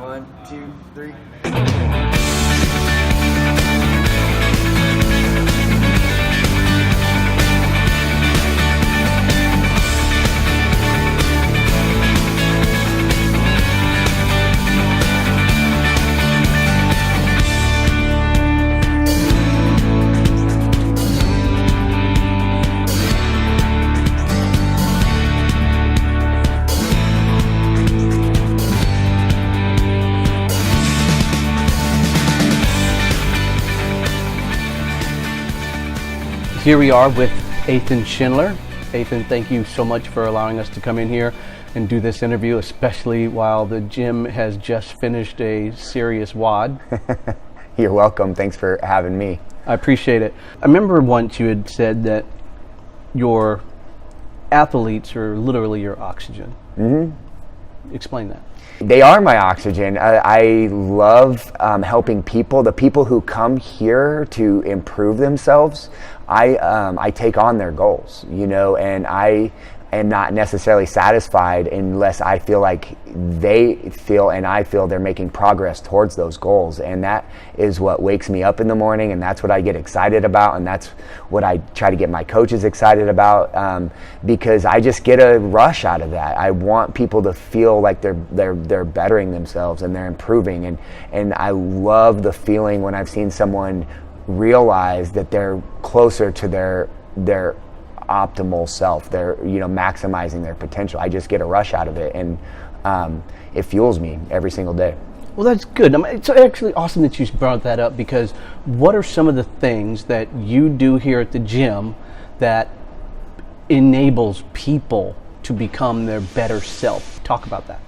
1, 2, 3. Here we are with Athan Schindler. Athan, thank you so much for allowing us to come in here and do this interview, especially while the gym has just finished a serious WOD. You're welcome. Thanks for having me. I appreciate it. I remember once you had said that your athletes are literally your oxygen. Mm-hmm. Explain that. They are my oxygen. I love helping people. The people who come here to improve themselves, I take on their goals, and I am not necessarily satisfied unless I feel like they feel and I feel they're making progress towards those goals. And that is what wakes me up in the morning, and that's what I get excited about, and that's what I try to get my coaches excited about, because I just get a rush out of that. I want people to feel like they're bettering themselves and they're improving, and I love the feeling when I've seen someone realize that they're closer to their optimal self. They're maximizing their potential. I just get a rush out of it, and it fuels me every single day. Well, that's good. It's actually awesome that you brought that up, because what are some of the things that you do here at the gym that enables people to become their better self? Talk about that.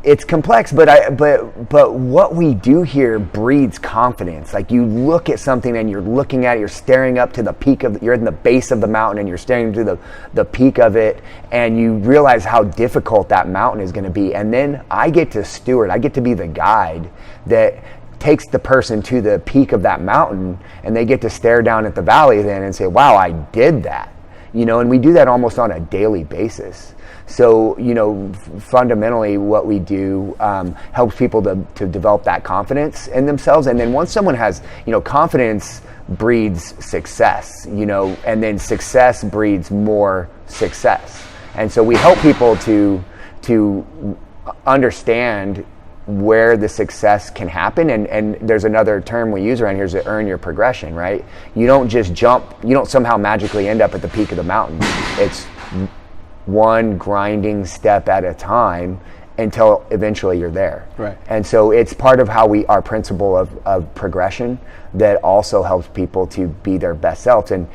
It's complex, but what we do here breeds confidence. Like, you look at something and you're looking at it, you're staring up to the peak of, you're in the base of the mountain and you're staring to the peak of it, and you realize how difficult that mountain is going to be. And then I get to be the guide that takes the person to the peak of that mountain, and they get to stare down at the valley then and say, wow, I did that. And we do that almost on a daily basis. So, fundamentally what we do helps people to develop that confidence in themselves. And then once someone has, confidence breeds success, and then success breeds more success. And so we help people to understand where the success can happen. And there's another term we use around here, is to earn your progression, right? You don't just jump, you don't somehow magically end up at the peak of the mountain. It's one grinding step at a time until eventually you're there. Right. And so it's part of how our principle of progression that also helps people to be their best selves. And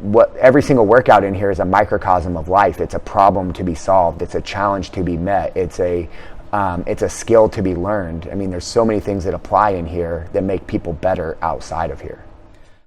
what every single workout in here is a microcosm of life. It's a problem to be solved. It's a challenge to be met. It's a skill to be learned. I mean, there's so many things that apply in here that make people better outside of here.